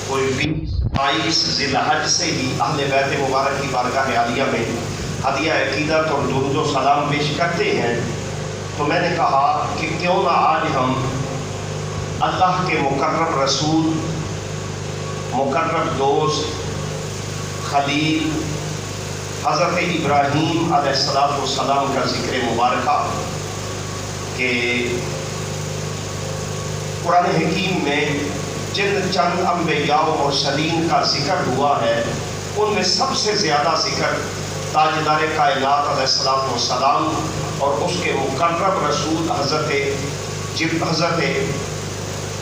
کوئی 20-22 ذی الحج سے ہی اہل بیت مبارک کی بارگاہ عالیہ میں ہدیہ عقیدت اور درود و سلام پیش کرتے ہیں، تو میں نے کہا کہ کیوں نہ آج ہم اللہ کے مقرب رسول، مقرب دوست، خلیل حضرت ابراہیم علیہ السلام کا ذکر مبارکہ کہ قرآن حکیم میں جن چند انبیاء و مرسلین کا ذکر ہوا ہے ان میں سب سے زیادہ ذکر تاجدار کائنات علیہ السلام اور اس کے مقرب رسول حضرت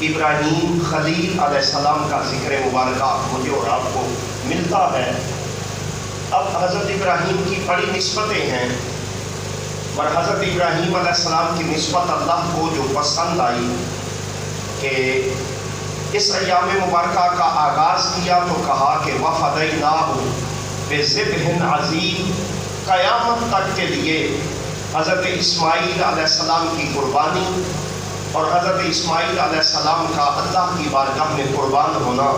ابراہیم خلیل علیہ السلام کا ذکر مبارکہ مجھے اور آپ کو ملتا ہے۔ اب حضرت ابراہیم کی بڑی نسبتیں ہیں، اور حضرت ابراہیم علیہ السلام کی نسبت اللہ کو جو پسند آئی کہ اس ایام مبارکہ کا آغاز کیا تو کہا کہ وَفَدَيْنَاهُ بِذِبْحٍ عَظِيمٍ، قیامت تک کے لیے حضرت اسماعیل علیہ السلام کی قربانی اور حضرت اسماعیل علیہ السلام کا اللہ کی بارگاہ میں قربان ہونا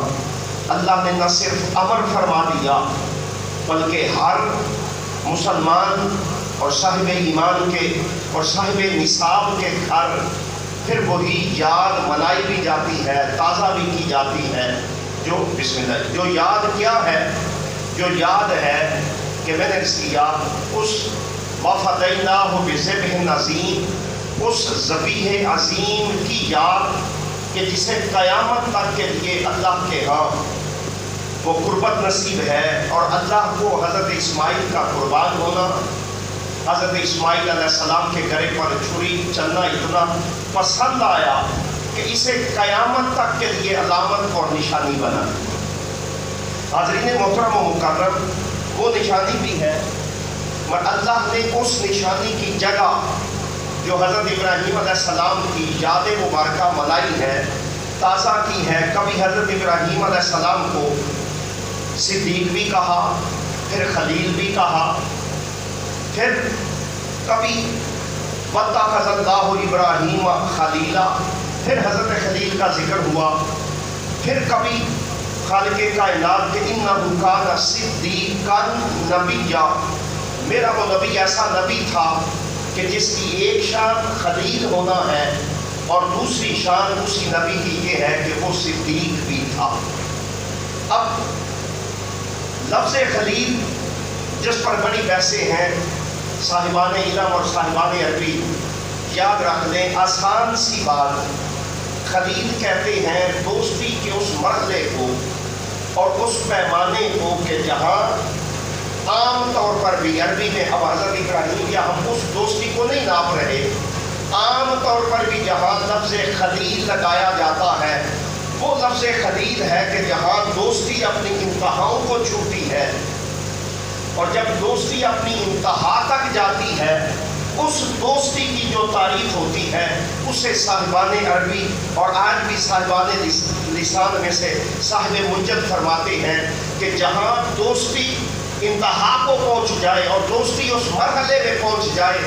اللہ نے نہ صرف امر فرما دیا بلکہ ہر مسلمان اور صاحب ایمان کے اور صاحب نصاب کے گھر پھر وہی یاد منائی بھی جاتی ہے، تازہ بھی کی جاتی ہے۔ جو بسم اللہ، جو یاد کیا ہے؟ جو یاد ہے کہ میں نے کیا اس وَفَدَيْنَاهُ بِذِبْحٍ عَظِيمٍ، اس ذبیح عظیم کی یاد کہ جسے قیامت تک کے لیے اللہ کے ہاں وہ قربت نصیب ہے، اور اللہ کو حضرت اسماعیل کا قربان ہونا، حضرت اسماعیل علیہ السلام کے گرے پر چھری چلنا اتنا پسند آیا کہ اسے قیامت تک کے لیے علامت اور نشانی بنا۔ حاضرین محترم و مکرم، وہ نشانی بھی ہے، مگر اللہ نے اس نشانی کی جگہ جو حضرت ابراہیم علیہ السلام کی یاد مبارکہ ملائی ہے، تازہ کی ہے۔ کبھی حضرت ابراہیم علیہ السلام کو صدیق بھی کہا، پھر خلیل بھی کہا، پھر کبھی وَاتَّخَذَ اللَّهُ إِبْرَاهِيمَ خَلِيلًا، پھر حضرت خلیل کا ذکر ہوا، پھر کبھی خالق کائنات کے إِنَّهُ كَانَ صِدِّيقًا نَبِيًّا، میرا وہ نبی ایسا نبی تھا کہ جس کی ایک شان خلیل ہونا ہے اور دوسری شان اسی نبی کی یہ ہے کہ وہ صدیق بھی تھا۔ اب لفظ خلیل جس پر بڑی بحثیں ہیں صاحبان علم اور صاحبان عربی، یاد رکھ لیں آسان سی بات، خلیل کہتے ہیں دوستی کے اس مرحلے کو اور اس پیمانے کو کہ جہاں عام طور پر بھی عربی میں، اب حضرت ابراہیم یا ہم اس دوستی کو نہیں ناپ رہے، عام طور پر بھی جہاں لفظ خلیل لگایا جاتا ہے وہ لفظ خلیل ہے کہ جہاں دوستی اپنی انتہاؤں کو چھوتی ہے، اور جب دوستی اپنی انتہا تک جاتی ہے اس دوستی کی جو تعریف ہوتی ہے اسے صاحبان عربی اور آج بھی صاحبان لسان میں سے صاحب منجد فرماتے ہیں کہ جہاں دوستی انتہا کو پہنچ جائے اور دوستی اس مرحلے میں پہنچ جائے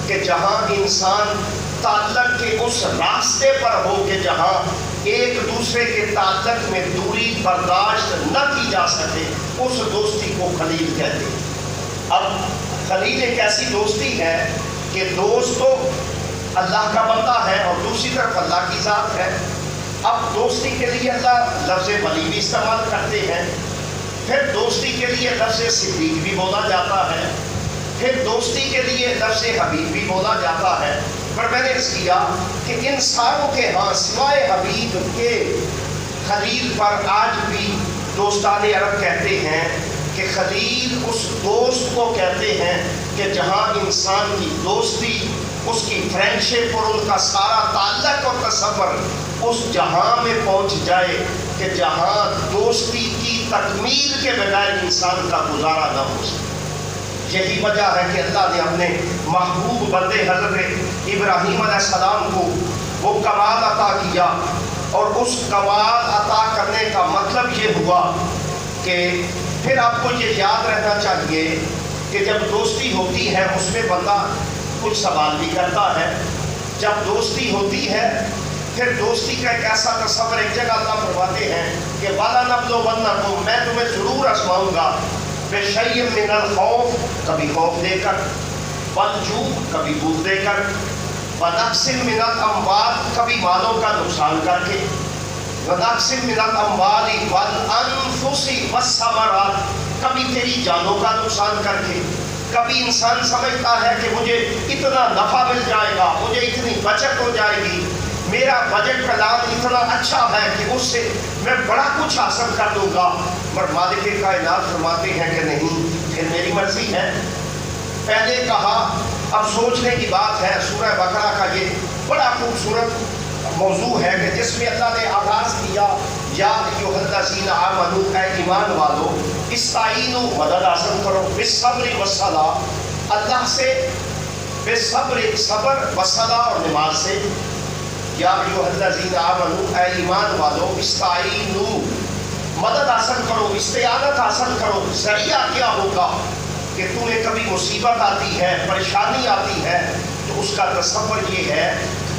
کہ جہاں انسان تعلق کے اس راستے پر ہو کہ جہاں ایک دوسرے کے تعلق میں دوری برداشت نہ کی جا سکے، اس دوستی کو خلیل کہتے ہیں۔ اب خلیل ایک ایسی دوستی ہے کہ دوست تو اللہ کا بندہ ہے اور دوسری طرف اللہ کی ذات ہے۔ اب دوستی کے لیے اللہ لفظ ولی بھی استعمال کرتے ہیں، پھر دوستی کے لیے لفظ صدیق بھی بولا جاتا ہے، پھر دوستی کے لیے لفظ حبیب بھی بولا جاتا ہے۔ پر میں نے اس کیا کہ ان ساروں کے ہاں سوائے حبیب کے خلیل پر آج بھی دوستان عرب کہتے ہیں کہ خلیل اس دوست کو کہتے ہیں کہ جہاں انسان کی دوستی، اس کی فرینڈشپ اور ان کا سارا تعلق اور تصور اس جہاں میں پہنچ جائے کہ جہاں دوستی کی تکمیل کے بغیر انسان کا گزارا نہ ہو سکے۔ یہی وجہ ہے کہ اللہ نے اپنے محبوب بندے حضرت ابراہیم علیہ السلام کو وہ کمال عطا کیا، اور اس کمال عطا کرنے کا مطلب یہ ہوا کہ پھر آپ کو یہ یاد رہنا چاہیے کہ جب دوستی ہوتی ہے اس میں بندہ کچھ سوال بھی کرتا ہے۔ جب دوستی ہوتی ہے پھر دوستی کا ایک ایسا تصور، ایک جگہ اللہ فرماتے ہیں کہ وَلَنَبْلُوَنَّكُمْ میں تمہیں ضرور آزماؤں گا بِشَيْءٍ مِّنَ الْخَوْفِ کبھی خوف دے کر، وَالْجُوعِ کبھی بھوک دے کر، وَنَقْصٍ مِّنَ الْأَمْوَالِ کبھی مالوں کا نقصان کر کے، وَنَقْصٍ مِّنَ الْأَمْوَالِ وَالْأَنفُسِ وَالثَّمَرَاتِ کبھی تیری جانوں کا نقصان کر کے۔ کبھی انسان سمجھتا ہے کہ مجھے اتنا نفع مل جائے گا، مجھے اتنی بچت ہو جائے گی، میرا بجٹ پلان اتنا اچھا ہے کہ اس سے میں بڑا کچھ حاصل کر دوں گا، پر مالک کائنات فرماتے ہیں کہ نہیں، پھر میری مرضی ہے۔ پہلے کہا، اب سوچنے کی بات ہے، سورہ بقرہ کا یہ بڑا خوبصورت موضوع ہے کہ جس میں اللہ نے آغاز کیا، یا ایھا الذین آمنوا اے ایمان والو استعینوا مدد حاصل کرو بالصبر والصلاۃ اللہ سے، بالصبر صبر والصلاۃ اور نماز سے، یا ایھا الذین آمنوا اے ایمان والو استعینوا مدد حاصل کرو، استعانت حاصل کرو۔ ذریعہ کیا ہوگا کہ تمہیں کبھی مصیبت آتی ہے، پریشانی آتی ہے، تو اس کا تصور یہ ہے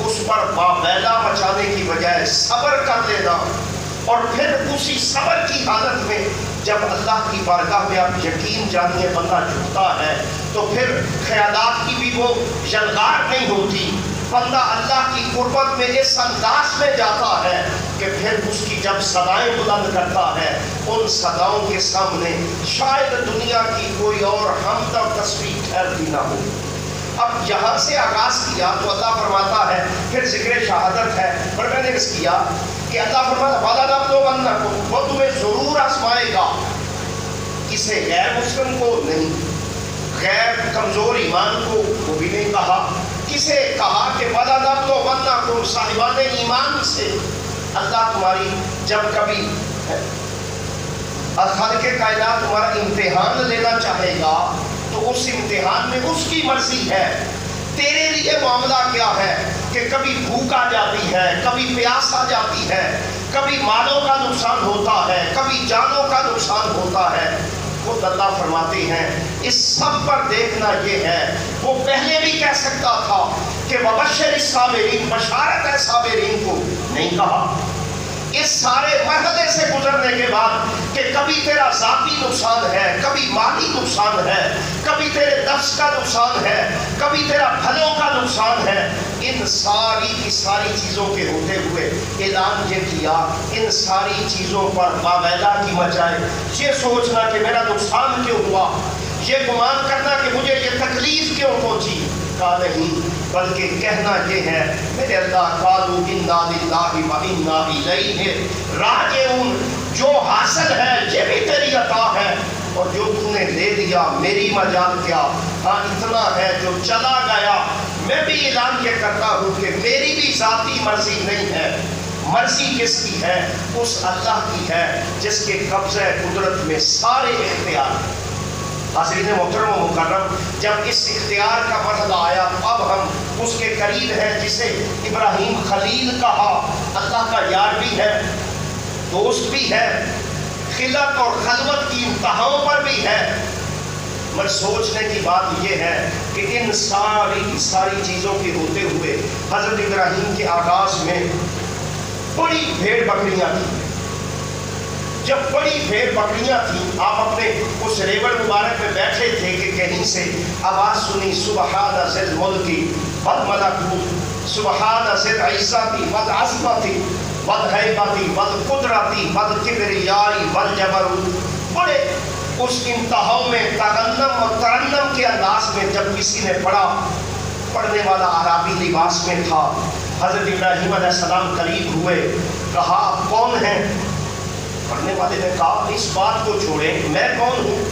اس پر باویلا مچانے کی بجائے صبر کر لینا، اور پھر اسی صبر کی حالت میں جب اللہ کی بارگاہ میں آپ یقین جانیے بندہ جھکتا ہے تو پھر خیالات کی بھی وہ یلغار نہیں ہوتی، بندہ اللہ کی قربت میں اس انداز میں جاتا ہے کہ پھر اس کی جب صدائیں بلند کرتا ہے، ان صداؤں کے سامنے شاید دنیا کی کوئی اور حمد اور تسبیح ٹھہرتی نہ ہو۔ اب یہاں سے آغاز کیا تو اللہ فرماتا ہے، پھر ذکر شہادت ہے، پر میں نے اس کیا کہ اللہ فرماتا وَلَنَبْلُوَنَّكُمْ وہ تمہیں ضرور آزمائے گا، کسے؟ غیر مسلم کو نہیں، غیر کمزور ایمان کو وہ بھی نہیں کہا، کسے کہا کہ وَلَنَبْلُوَنَّكُمْ صاحبان ایمان سے۔ اللہ تمہاری جب کبھی خالق کائنات تمہارا امتحان لینا چاہے گا تو اس امتحان میں اس کی مرضی ہے۔ تیرے لیے معاملہ کیا ہے کہ کبھی بھوک آ جاتی ہے، کبھی پیاس آ جاتی ہے، کبھی مالوں کا نقصان ہوتا ہے، کبھی جانوں کا نقصان ہوتا ہے۔ خود اللہ فرماتے ہیں اس سب پر دیکھنا یہ ہے، وہ پہلے بھی کہہ سکتا تھا کہ وبشر الصابرین، بشارت ہے صابرین کو، نہیں کہا۔ اس سارے مرحلے سے گزرنے کے بعد کہ کبھی تیرا ذاتی نقصان ہے، کبھی مالی نقصان ہے، کبھی تیرے نفس کا نقصان ہے، کبھی تیرا پھلوں کا نقصان ہے، ان ساری کی ساری چیزوں کے ہوتے ہوئے اعلان یہ کیا، ان ساری چیزوں پر باویلا کی مچائے، یہ سوچنا کہ میرا نقصان کیوں ہوا، یہ گمان کرنا کہ مجھے یہ تکلیف کیوں پہنچی، کہا نہیں، بلکہ کہنا یہ ہے میرے اللہ قالوا انا للہ و انا الیہ راجعون، جو حاصل ہے یہ بھی تیری عطا ہے، اور جو تو نے لے لیا میری مجال کیا، ہاں اتنا ہے جو چلا گیا میں بھی اعلان یہ کرتا ہوں کہ میری بھی ذاتی مرضی نہیں ہے، مرضی کس کی ہے؟ اس اللہ کی ہے جس کے قبضہ قدرت میں سارے اختیار۔ حاضرین محترم و مکرم، جب اس اختیار کا مرحلہ آیا اب ہم اس کے قریب ہیں جسے ابراہیم خلیل کہا، اللہ کا یار بھی ہے، دوست بھی ہے، خلت اور خلوت کی انتہاؤں پر بھی ہے، مگر سوچنے کی بات یہ ہے کہ ان ساری چیزوں کے ہوتے ہوئے حضرت ابراہیم کے آغاز میں بڑی بھیڑ بکریاں تھیں۔ جب بڑی بھیڑ بکریاں تھیں، آپ اپنے اس ریوڑ مبارک میں بیٹھے تھے کہ کہیں سے آواز سنی، سبحان ذی الملک والملکوت، سبحان ذی العزت والعظمت والہیبت والقدرت والکبریاء والجبروت، بڑے اس انتہاؤں میں تغنم اور ترنم کے انداز میں جب کسی نے پڑھا، پڑھنے والا عربی لباس میں تھا، حضرت ابراہیم علیہ السلام قریب ہوئے، کہا آپ کون ہیں؟ پڑھنے والے نے کہا اس بات کو چھوڑیں میں کون ہوں،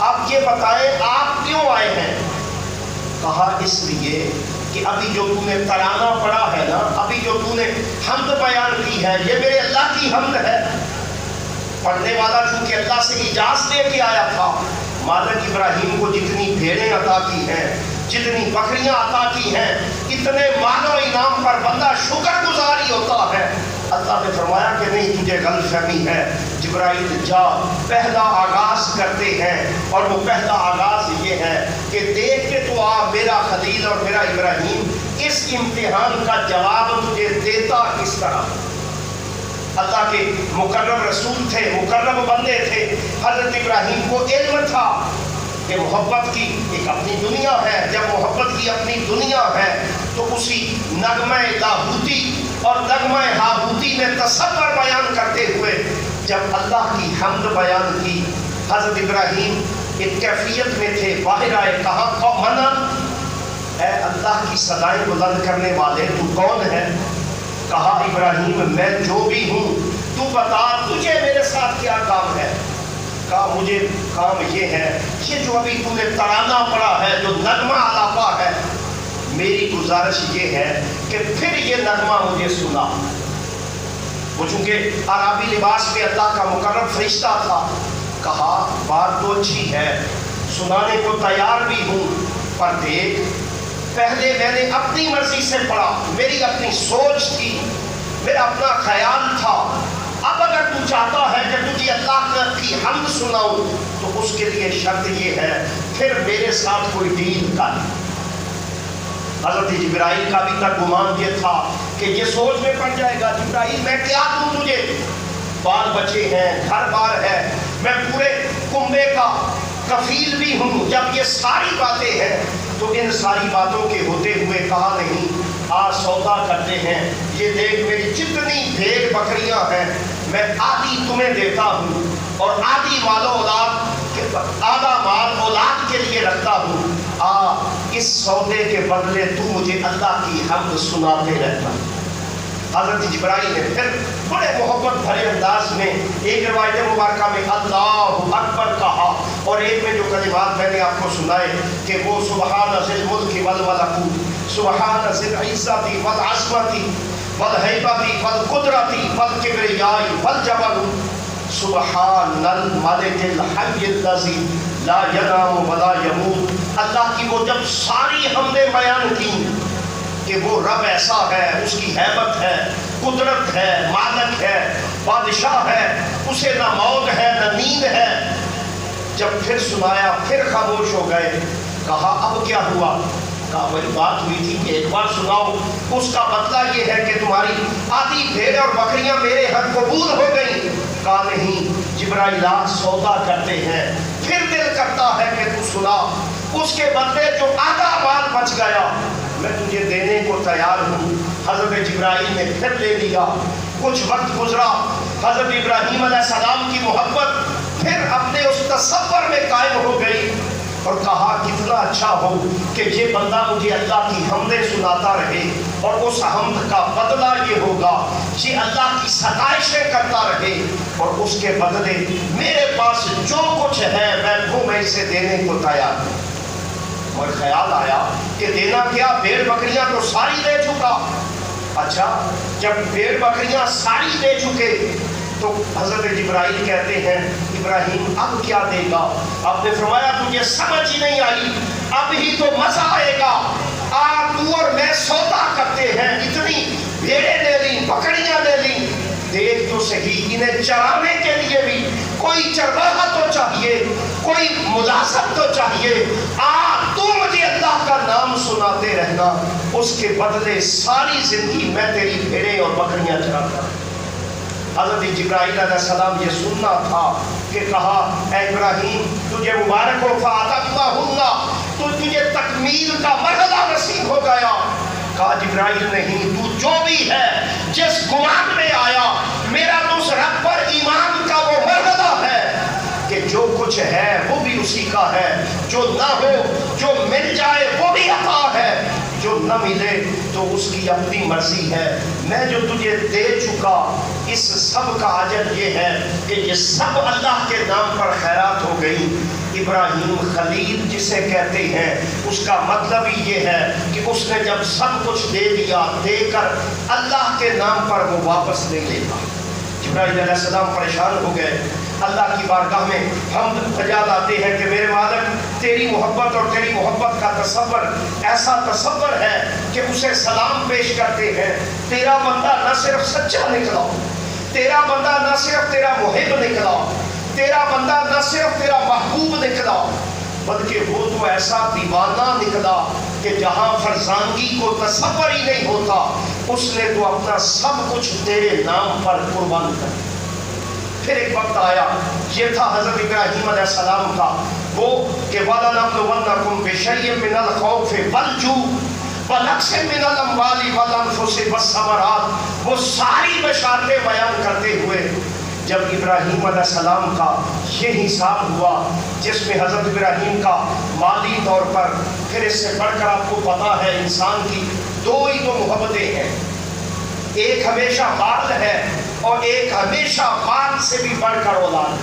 آپ یہ بتائیں آپ کیوں آئے ہیں؟ کہا اس لیے کہ ابھی جو تو نے ترانہ پڑھا ہے نا، ابھی جو تو نے حمد بیان کی ہے، یہ میرے اللہ کی حمد ہے۔ پڑھنے والا چونکہ اللہ سے اجازت لے کے آیا تھا، مالک ابراہیم کو جتنی بھیڑیں عطا کی ہیں، جتنی بکریاں عطا کی ہیں، اتنے مال و انعام پر بندہ شکر گزاری ہوتا ہے۔ اللہ نے فرمایا کہ نہیں، تجھے غلط فہمی ہے، جبرائیل جا پہلا آغاز کرتے ہیں، اور وہ پہلا آغاز یہ ہے کہ دیکھ کے تو آ میرا خلیل اور میرا ابراہیم اس امتحان کا جواب تجھے دیتا کس طرح۔ اللہ کے مکرم رسول تھے، مکرم بندے تھے. حضرت ابراہیم کو علم تھا کہ محبت کی ایک اپنی دنیا ہے. جب محبت کی اپنی دنیا ہے تو اسی نغمہ لاہوتی اور نغمہ ہاہوتی میں تصور بیان کرتے ہوئے جب اللہ کی حمد بیان کی، حضرت ابراہیم ایک کیفیت میں تھے. باہر آئے، کہا منا، اے اللہ کی صدائیں بلند کرنے والے، تو کون ہے؟ کہا ابراہیم میں جو بھی ہوں، تو بتا تجھے میرے ساتھ کیا کام ہے. کہا مجھے کام یہ ہے، یہ جو ابھی تو نے ترانہ پڑھا ہے، جو نغمہ علاقہ ہے، میری گزارش یہ ہے کہ پھر یہ نغمہ مجھے سنا. وہ چونکہ عربی لباس میں اللہ کا مقرب فرشتہ تھا. کہا بات تو اچھی ہے، سنانے کو تیار بھی ہوں، پر دیکھ پہلے میں نے اپنی مرضی سے پڑھا، میری اپنی سوچ تھی، میرا اپنا خیال تھا. اب اگر تو چاہتا ہے کہ تجھے اللہ کی حمد سناؤں تو اس کے لیے شرط یہ ہے پھر میرے ساتھ کوئی ڈیل کر. حضرت جبرائیل کا بھی تک گمان یہ تھا کہ یہ سوچ میں پڑ جائے گا، جبرائیل میں کیا دوں تجھے، بال بچے ہیں، گھر بار ہے، میں پورے کنبے کا کفیل بھی ہوں. جب یہ ساری باتیں ہیں تو ان ساری باتوں کے ہوتے ہوئے کہا نہیں، آج سودا کرتے ہیں. یہ دیکھ میری جتنی بھیڑ بکریاں ہیں میں آدھی تمہیں دیتا ہوں اور آدھی مال و اولاد، آدھا مال اولاد کے لیے رکھتا ہوں. اس سودے کے بدلے تو مجھے اللہ کی حمد سناتے رہتا. حضرت جبرائیل نے پھر بڑے محبت بھرے انداز میں ایک روایت مبارکہ میں اللہ اکبر کہا، اور ایک میں جو کلمات میں نے آپ کو سنائے کہ وہ سبحان ذی الملک والملکوت، سبحان ذی العزت والعظمت والہیبت والقدرت والکبریاء والجبروت، سبحان الملک الحی الذی لا ینام ولا یموت. اللہ کی وہ جب ساری حمدیں بیان کی کہ وہ رب ایسا ہے، اس کی ہیبت ہے، قدرت ہے، مالک ہے، بادشاہ ہے، اسے نہ موت ہے نہ نیند ہے. جب پھر سنایا پھر خاموش ہو گئے. کہا اب کیا ہوا؟ کہا وہی بات ہوئی تھی کہ ایک بار سناؤ. اس کا بدلہ یہ ہے کہ تمہاری آدھی بھیڑ اور بکریاں میرے حق قبول ہو گئیں. کہا نہیں، جبرائیل سودا کرتے ہیں، پھر دل کرتا ہے کہ تو سنا. اس کے بدلے جو آدھا مال بچ گیا میں تجھے دینے کو تیار ہوں. حضرت جبرائیل نے پھر لے لیا. کچھ وقت گزرا، حضرت ابراہیم علیہ السلام کی محبت پھر اپنے اس تصور میں قائم ہو گئی اور کہا کتنا اچھا ہو کہ یہ بندہ مجھے اللہ کی حمدیں سناتا رہے اور اس حمد کا بدلہ یہ ہوگا یہ اللہ کی ستائشیں کرتا رہے اور اس کے بدلے میرے پاس جو کچھ ہے میں اسے دینے کو تیار ہوں. اور خیال آیا کہ دینا کیا، بھیڑ بکریاں تو ساری دے چکا. اچھا جب بھیڑ بکریاں ساری دے چکے تو حضرت جبرائیل کہتے ہیں ابراہیم اب کیا دے گا؟ آپ نے فرمایا تجھے سمجھ ہی نہیں آئی، اب ہی تو مزہ آئے گا. تو اور میں سودا کرتے ہیں، اتنی بھیڑیں لے لی، بکریاں لے لی، دیکھ تو صحیح انہیں چرانے کے لیے بھی کوئی چرواہا تو چاہیے، کوئی ملازم تو چاہیے. تو مجھے اللہ کا نام سناتے رہنا، اس کے بدلے ساری زندگی میں تیری بھیڑیں اور بکریاں چراتا. حضرت جبرائیل علیہ السلام یہ سننا تھا کہ کہا اے ابراہیم تجھے مبارک ہو فَأَتَمَّهُنَّ، تو تجھے تکمیل کا مرحلہ نصیب ہو گیا. کہا جبرائیل نہیں، تو جو بھی ہے جس گمان میں آیا میرا تو اس رب پر ایمان کا وہ مرحلہ ہے کہ جو کچھ ہے وہ بھی اسی کا ہے، جو نہ ہو جو مل جائے وہ بھی عطا ہے، جو نہ ملے تو اس کی اپنی مرضی ہے. میں جو تجھے دے چکا اس سب کا اجر یہ ہے کہ یہ سب اللہ کے نام پر خیرات ہو گئی. ابراہیم خلیل جسے کہتے ہیں اس کا مطلب ہی یہ ہے کہ اس نے جب سب کچھ دے دیا، دے کر اللہ کے نام پر وہ واپس نہیں لیتا. جبرائیل علیہ السلام پریشان ہو گئے، اللہ کی بارگاہ میں حمد فریاد آتے ہیں کہ میرے مالک تیری محبت اور تیری محبت کا تصور ایسا تصور ہے کہ اسے سلام پیش کرتے ہیں. تیرا بندہ نہ صرف سچا نکلا، تیرا بندہ نہ صرف تیرا محب نکلا، تیرا بندہ نہ صرف تیرا محبوب نکلا، بلکہ وہ تو ایسا دیوانہ نکلا کہ جہاں فرزانگی کو تصور ہی نہیں ہوتا، اس نے تو اپنا سب کچھ تیرے نام پر قربان کر دیا۔ پھر ایک وقت آیا، یہ تھا حضرت ابراہیم علیہ السلام کا وہ کہ وَلَنَبْلُوَنَّكُمْ بِشَيْءٍ مِّنَ الْخَوْفِ وَالْجُوعِ وَنَقْصٍ مِّنَ الْأَمْوَالِ وَالْأَنفُسِ وَالثَّمَرَاتِ، وہ ساری بشارتیں بیان کرتے ہوئے جب ابراہیم علیہ السلام کا یہ حساب ہوا جس میں حضرت ابراہیم کا مالی طور پر، پھر اس سے بڑھ کر آپ کو پتا ہے انسان کی دو ہی تو محبتیں ہیں، ایک ہمیشہ مال ہے اور ایک ہمیشہ مال سے بھی بڑھ کر اولاد۔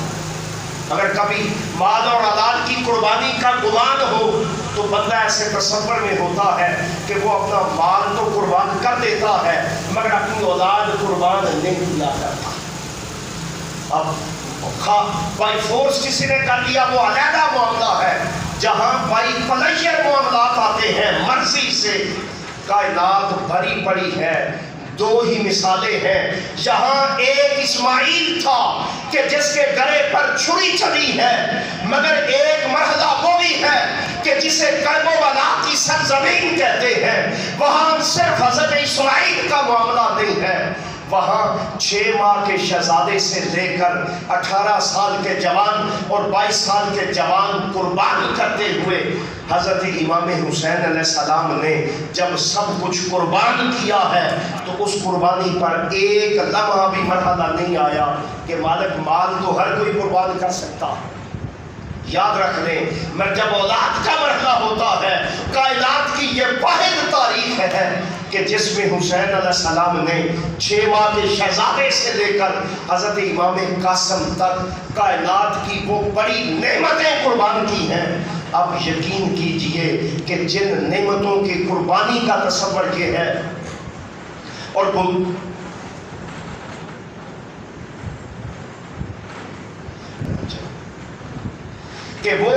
اگر کبھی مال اور اولاد کی قربانی کا گمان ہو تو بندہ ایسے تصور میں ہوتا ہے کہ وہ اپنا مال تو قربان کر دیتا ہے مگر اپنی اولاد قربان نہیں کیا کرتا۔ اب بائی فورس کسی نے کر لیا وہ علیحدہ معاملہ ہے، جہاں بائی پلیئر معاملات آتے ہیں مرضی سے، کائنات بھری پڑی ہے۔ دو ہی مثالیں ہیں، جہاں ایک اسماعیل تھا کہ جس کے گلے پر چھری چلی ہے، مگر ایک مرحلہ وہ بھی ہے کہ جسے کرب و بلا کی سرزمین کہتے ہیں، وہاں صرف حضرت اسماعیل کا معاملہ نہیں ہے، وہاں 6 ماہ کے شہزادے سے لے کر 18 سال کے جوان اور 22 سال کے جوان قربان کرتے ہوئے حضرت امام حسین علیہ السلام نے جب سب کچھ قربان کیا ہے تو اس قربانی پر ایک لمحہ بھی مرحلہ نہیں آیا کہ مالک مال تو ہر کوئی قربان کر سکتا۔ یاد رکھ لیں، مگر جب اولاد کا مرحلہ ہوتا ہے، کائنات کی یہ واحد تاریخ ہے کہ جس میں حسین علیہ السلام نے 6 ماہ کے شہزادے سے لے کر حضرت امام قاسم تک کائنات کی وہ بڑی نعمتیں قربان کی ہیں۔ اب یقین کیجئے کہ جن نعمتوں کی قربانی کا تصور یہ ہے اور کہ وہ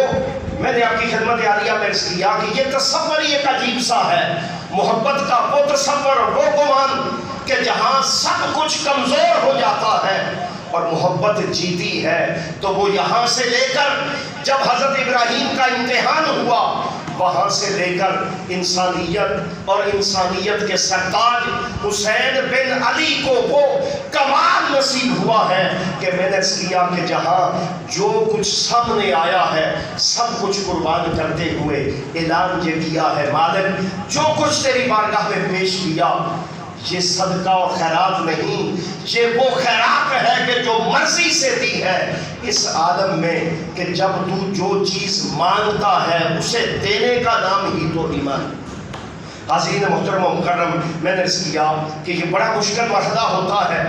میں نے آپ کی خدمت عالیہ میں عرض کیا کہ یہ تصور ہی ایک عجیب سا ہے، محبت کا وہ تصور اور وہ گمان کہ جہاں سب کچھ کمزور ہو جاتا ہے اور محبت جیتی ہے، تو وہ یہاں سے لے کر جب حضرت ابراہیم کا امتحان ہوا وہاں سے لے کر انسانیت اور انسانیت کے سرتاج حسین بن علی کو وہ کمال نصیب ہوا ہے کہ میں نے اس کیا کہ جہاں جو کچھ سامنے آیا ہے سب کچھ قربان کرتے ہوئے اعلان یہ کیا ہے، مالک جو کچھ تیری بارگاہ میں پیش کیا یہ صدقہ اور خیرات نہیں، یہ وہ خیرات ہے کہ جو مرضی سے دی ہے اس عالم میں، کہ جب تو جو چیز مانگتا ہے اسے دینے کا نام ہی تو ایمان۔ حاضرین محترم و مکرم، میں نے اس کیا کہ یہ بڑا مشکل مرحلہ ہوتا ہے۔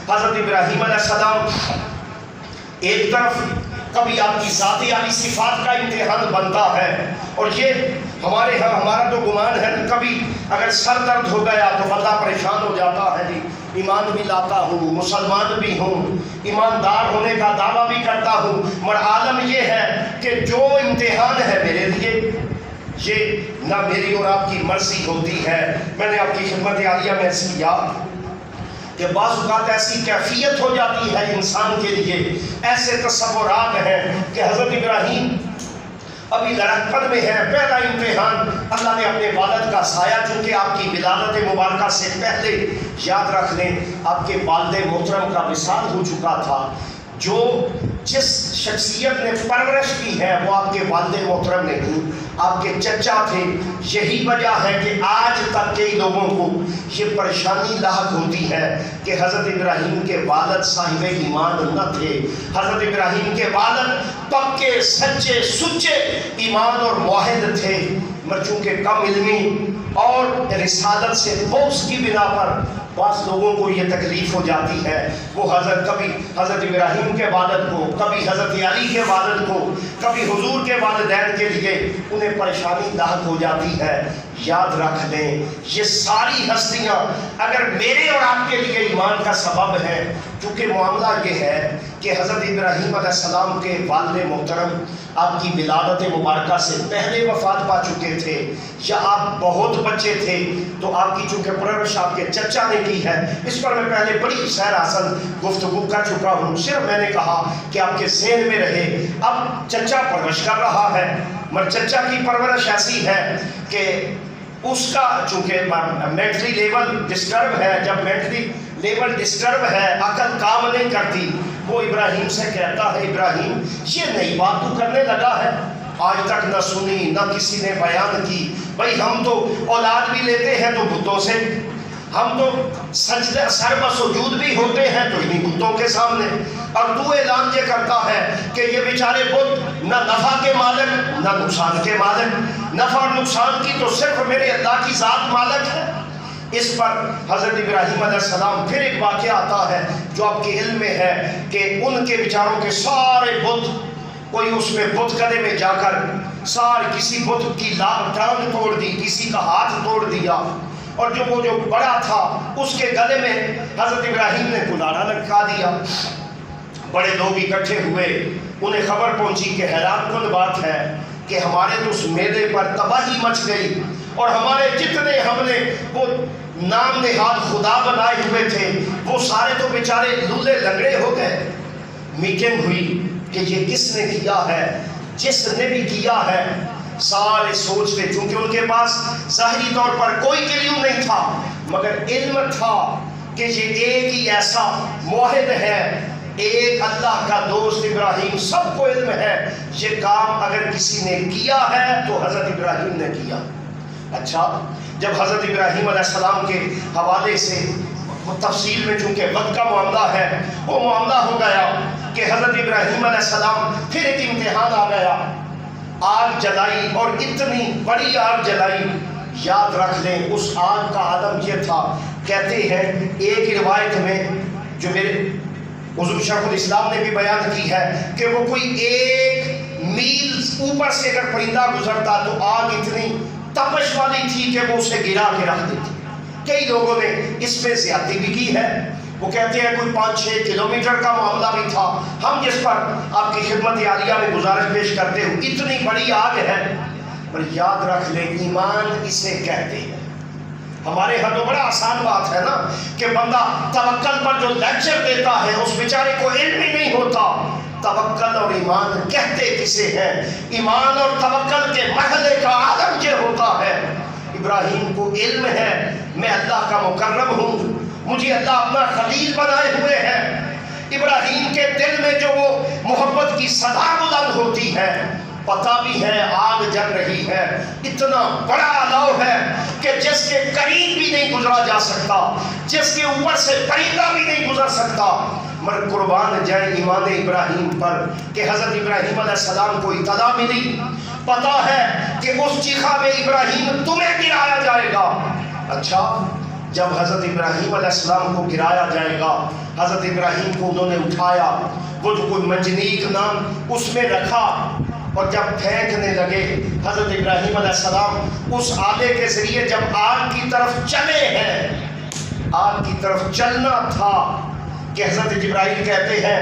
حضرت ابراہیم علیہ السلام ایک طرف کبھی آپ کی ذاتی عالی صفات کا امتحان بنتا ہے، اور یہ ہمارے ہاں ہمارا تو گمان ہے کبھی اگر سر درد ہو گیا تو بندہ پریشان ہو جاتا ہے، جی ایمان بھی لاتا ہوں، مسلمان بھی ہوں، ایماندار ہونے کا دعویٰ بھی کرتا ہوں، مگر عالم یہ ہے کہ جو امتحان ہے میرے لیے یہ نہ میری اور آپ کی مرضی ہوتی ہے۔ میں نے آپ کی خدمت عالیہ میں عرض کیا کہ بعض اوقات ایسی کیفیت ہو جاتی ہے انسان کے لیے، ایسے تصورات ہیں کہ حضرت ابراہیم ابھی لڑکپن میں ہے، پہلا امتحان اللہ نے اپنے والد کا سایہ، چونکہ آپ کی ولادت مبارکہ سے پہلے یاد رکھ لیں آپ کے والد محترم کا وصال ہو چکا تھا، جو جس شخصیت نے پرورش کی ہے وہ آپ کے والد محترم نہیں، آپ کے چچا تھے۔ یہی وجہ ہے کہ آج تک کئی لوگوں کو یہ پریشانی لاحق ہوتی ہے کہ حضرت ابراہیم کے والد صاحب ایمان نہ تھے، حضرت ابراہیم کے والد پکے سچے سچے ایمان اور موحد تھے، مگر چونکہ کم علمی اور رسالت سے بغض کی بنا پر بعض لوگوں کو یہ تکلیف ہو جاتی ہے، وہ کبھی حضرت ابراہیم کے والد کو، کبھی حضرت علی کے والد کو، کبھی حضور کے والدین کے لیے انہیں پریشانی لاحق ہو جاتی ہے۔ یاد رکھ لیں یہ ساری ہستیاں اگر میرے اور آپ کے لیے ایمان کا سبب ہے، کیونکہ معاملہ یہ ہے کہ حضرت ابراہیم علیہ السلام کے والد محترم آپ کی ولادت مبارکہ سے پہلے وفات پا چکے تھے، یا آپ بہت بچے تھے تو آپ کی چونکہ پرورش آپ کے چچا نے کی ہے، اس پر میں پہلے بڑی سیر حاصل گفتگو کر چکا ہوں، صرف میں نے کہا کہ آپ کے ذہن میں رہے۔ اب چچا پرورش کر رہا ہے، مگر چچا کی پرورش ایسی ہے کہ اس کا چونکہ مینٹلی لیول ڈسٹرب ہے، جب مینٹلی لیول ڈسٹرب ہے، عقل کام نہیں کرتی، وہ ابراہیم سے کہتا ہے ابراہیم یہ نئی بات تو کرنے لگا ہے، آج تک نہ سنی نہ کسی نے بیان کی، بھائی ہم تو اولاد بھی لیتے ہیں تو بتوں سے، ہم تو سجدہ سر بسجود بھی ہوتے ہیں تو انہیں بتوں کے سامنے، اور تو اعلان یہ کرتا ہے کہ یہ بیچارے بت نہ نفع کے مالک نہ نقصان کے مالک، نفع اور نقصان کی تو صرف میرے اللہ کی ذات مالک ہے۔ اس پر حضرت ابراہیم علیہ السلام پھر ایک واقعہ آتا ہے جو آپ کے علم میں ہے کہ ان کے بیچاروں کے سارے بت، کوئی اس میں بت کدے میں جا کر کسی بت کی ٹانگ توڑ دی، کسی کا ہاتھ توڑ دیا، اور وہ جو بڑا تھا اس کے گلے میں حضرت ابراہیم نے کلاڑا لٹکا دیا۔ بڑے لوگ اکٹھے ہوئے، انہیں خبر پہنچی کہ حیران کن بات ہے کہ ہمارے تو اس میلے پر تباہی مچ گئی، اور ہمارے جتنے ہم نے وہ نام نہاد خدا بنائے ہوئے تھے وہ سارے تو بیچارے لولے لنگڑے ہو گئے۔ میٹنگ ہوئی کہ یہ کس نے کیا ہے، جس نے بھی کیا ہے، سارے سوچتے، چونکہ ان کے پاس ظاہری طور پر کوئی کلیو نہیں تھا مگر علم تھا کہ یہ ایک ہی ایسا موحد ہے، ایک اللہ کا دوست ابراہیم، سب کو علم ہے یہ کام اگر کسی نے کیا ہے تو حضرت ابراہیم نے کیا۔ اچھا، جب حضرت ابراہیم علیہ السلام کے حوالے سے تفصیل میں چونکہ وقت کا معاملہ ہے، وہ معاملہ ہو گیا کہ حضرت ابراہیم علیہ السلام پھر ایک امتحان آ گیا، آگ جلائی، اور اتنی بڑی آگ جلائی، یاد رکھ لیں اس آگ کا عالم یہ تھا، کہتے ہیں ایک روایت میں جو میرے حضور شیخ الاسلام نے بھی بیان کی ہے کہ وہ کوئی 1 میل اوپر سے اگر پرندہ گزرتا تو آگ اتنی تپش والی تھی کہ وہ اسے گرا کے رکھ دیتی۔ کئی لوگوں نے اس میں زیادتی بھی کی ہے، وہ کہتے ہیں کوئی 5-6 کلومیٹر کا معاملہ بھی تھا۔ ہم جس پر آپ کی خدمت عالیہ میں گزارش پیش کرتے ہو، اتنی بڑی آگ ہے، پر یاد رکھ لیں ایمان اسے کہتے ہیں۔ ہمارے ہاں تو بڑا آسان بات ہے نا کہ بندہ توکل پر جو لیکچر دیتا ہے اس بیچارے کو علم ہی نہیں ہوتا۔ توکل اور ایمان کہتے کسے ہیں؟ ایمان اور توکل کے مرحلے کا عالم یہ ہوتا ہے۔ ابراہیم کو علم ہے میں اللہ کا مقرب ہوں، مجھے اللہ اپنا خلیل بنائے ہوئے ہیں۔ ابراہیم کے دل میں جو وہ محبت کی صدا بلند ہوتی ہے، پتہ بھی ہے آگ جل رہی ہے، اتنا بڑا الاؤ ہے کہ جس کے قریب بھی نہیں گزرا جا سکتا، جس کے اوپر سے پرندہ بھی نہیں گزر سکتا۔ مگر قربان جائے ایمان ابراہیم پر کہ حضرت ابراہیم علیہ السلام کو اطلاع ملی، پتہ ہے کہ اس چیخا میں ابراہیم تمہیں گرایا جائے گا۔ اچھا، جب حضرت ابراہیم علیہ السلام کو گرایا جائے گا، حضرت ابراہیم کو انہوں نے اٹھایا، وہ جو کوئی منجنیق نام اس میں رکھا، اور جب پھینکنے لگے حضرت ابراہیم علیہ السلام اس آلے کے ذریعے جب آگ کی طرف چلے ہیں، آگ کی طرف چلنا تھا کہ حضرت جبرائیل کہتے ہیں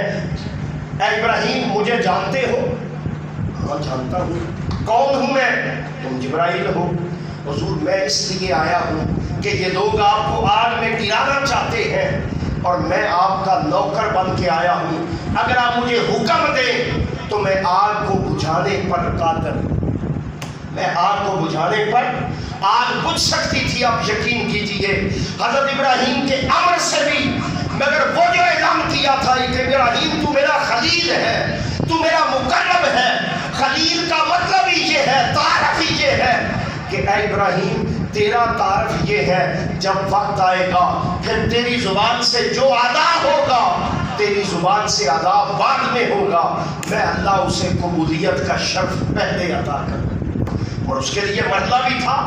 اے ابراہیم مجھے جانتے ہو؟ ہاں جانتا ہوں۔ کون ہوں میں؟ تم جبرائیل ہو۔ حضور میں اس لیے آیا ہوں کہ یہ لوگ آپ کو آگ میں گرانا چاہتے ہیں اور میں آپ کا نوکر بن کے آیا ہوں، اگر آپ مجھے حکم دیں تو میں آگ کو بجھانے پر قادر ہوں۔ میں آگ کو بجھانے پر، آگ بجھ سکتی تھی، آپ یقین کیجئے حضرت ابراہیم کے امر سے بھی، مگر وہ جو اعلان کیا تھا کہ ابراہیم تو میرا خلیل ہے، تو میرا مقرب ہے۔ خلیل کا مطلب ہی یہ ہے، تعارف ہی یہ ہے کہ اے ابراہیم تیرا تعارف یہ ہے جب وقت آئے گا پھر تیری زبان سے جو ادا ہوگا، تیری زبان سے ادا بعد میں ہوگا، میں اللہ اسے قبولیت کا شرف پہلے عطا کروں۔ اور اس کے لیے مرحلہ بھی تھا۔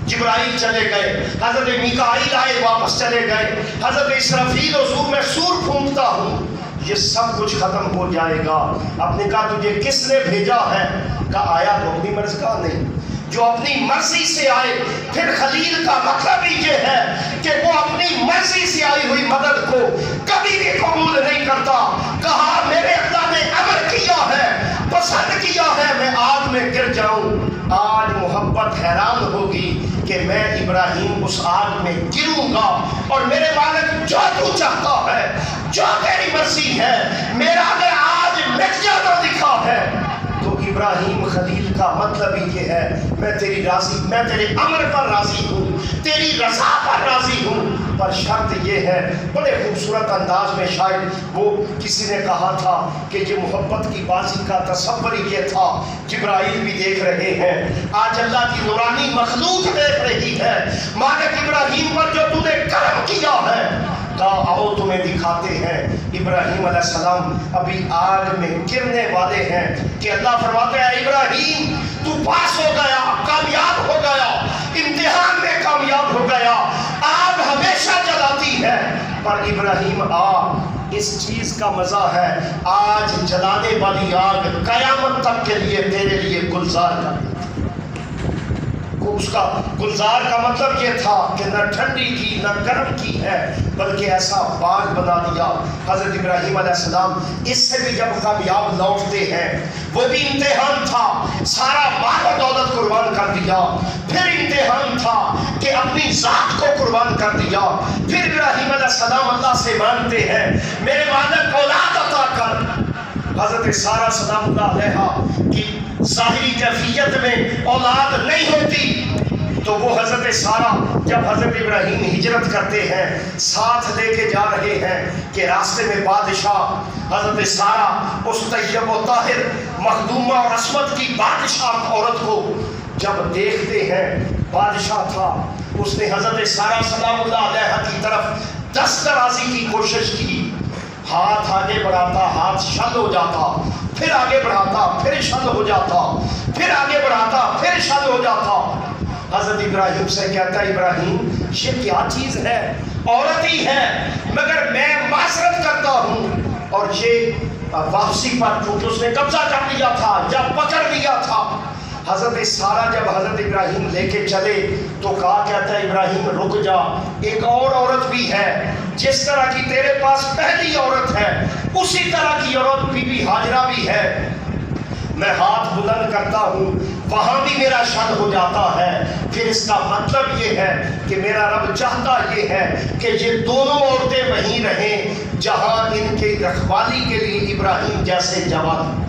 جبرائیل چلے گئے، حضرت میکائیل آئے واپس چلے گئے، حضرت اسرافیل حضور میں سور پھونکتا ہوں، یہ سب کچھ ختم ہو جائے گا۔ آپ نے کہا تجھے کس نے بھیجا ہے؟ کہا آیا تو اپنی مرضی کا نہیں، جو اپنی مرضی سے آئے۔ پھر خلیل کا مطلب ہی یہ ہے کہ وہ اپنی مرضی سے آئی ہوئی مدد کو کبھی بھی قبول نہیں کرتا۔ کہا میرے اللہ نے امر کیا ہے، پسند کیا ہے میں آگ میں گر جاؤں۔ آج محبت حیران ہوگی کہ میں ابراہیم اس آگ میں گروں گا، اور میرے مالک جو تو چاہتا ہے، جو تیری مرضی ہے، میرا اگر آج مٹ جانا لکھا ہے تو ابراہیم خلیل کا مطلب ہی یہ ہے میں تیرے امر پر راضی ہوں، تیری رضا پر راضی ہوں، پر شرط یہ ہے، بڑے خوبصورت انداز میں شاید وہ کسی نے کہا تھا کہ یہ محبت کی بازی کا تصور یہ تھا، جبرائیل بھی دیکھ رہے ہیں، آج اللہ کی نورانی مخلوق دیکھ رہی ہے، مالک ابراہیم پر جو تو نے کرم کیا ہے، کہا آؤ تمہیں دکھاتے ہیں۔ ابراہیم علیہ السلام ابھی آگ میں گرنے والے ہیں کہ اللہ فرماتے ہیں ابراہیم تو پاس ہو گیا، کامیاب ہو گیا، امتحان میں کامیاب ہو گیا، آگ ہمیشہ جلاتی ہے، پر ابراہیم اس چیز کا مزہ ہے آج جلانے والی آگ قیامت تک کے لیے تیرے لیے گلزار کر دی۔ اس کا گلزار کا مطلب یہ تھا کہ نہ ٹھنڈی کی نہ گرم کی ہے، بلکہ ایسا باغ بنا دیا۔ حضرت ابراہیم علیہ السلام اس سے بھی جب کامیاب لوٹتے ہیں، وہ بھی امتحان تھا، سارا مال و دولت قربان کر دیا، پھر امتحان تھا کہ اپنی ذات کو قربان کر دیا، پھر ابراہیم علیہ السلام اللہ سے مانگتے ہیں میرے مالک اولاد عطا کر۔ حضرت سارہ سلام اللہ علیہا کی ظاہری کیفیت میں اولاد نہیں ہوتی، تو وہ حضرت سارہ جب حضرت ابراہیم ہجرت کرتے ہیں ساتھ لے کے جا رہے ہیں کہ راستے میں بادشاہ حضرت سارہ اس طیب و طاہر مخدومہ اور عصمت کی بادشاہ عورت کو جب دیکھتے ہیں، بادشاہ تھا، اس نے حضرت سارہ سلام اللہ علیہا کی طرف دست درازی کی کوشش کی، ہاتھ آگے بڑھاتا ہاتھ شل ہو جاتا، پھر آگے بڑھاتا پھر شل ہو جاتا، پھر آگے بڑھاتا پھر شل ہو جاتا۔ حضرت ابراہیم سے کہتا ہے ابراہیم یہ کیا چیز ہے، عورت ہی ہے مگر میں معذرت کرتا ہوں، اور یہ واپسی پر کیونکہ اس نے قبضہ کر لیا تھا یا پکڑ لیا تھا۔ حضرت سارہ جب حضرت ابراہیم لے کے چلے تو کہا کہتا ہے ابراہیم رک جا، ایک اور عورت بھی ہے، جس طرح کی تیرے پاس پہلی عورت ہے اسی طرح کی عورت بی بی ہاجرہ بھی ہے، میں ہاتھ بلند کرتا ہوں وہاں بھی میرا شل ہو جاتا ہے۔ پھر اس کا مطلب یہ ہے کہ میرا رب چاہتا یہ ہے کہ یہ دونوں عورتیں وہیں رہیں جہاں ان کی رکھوالی کے لیے ابراہیم جیسے جوان۔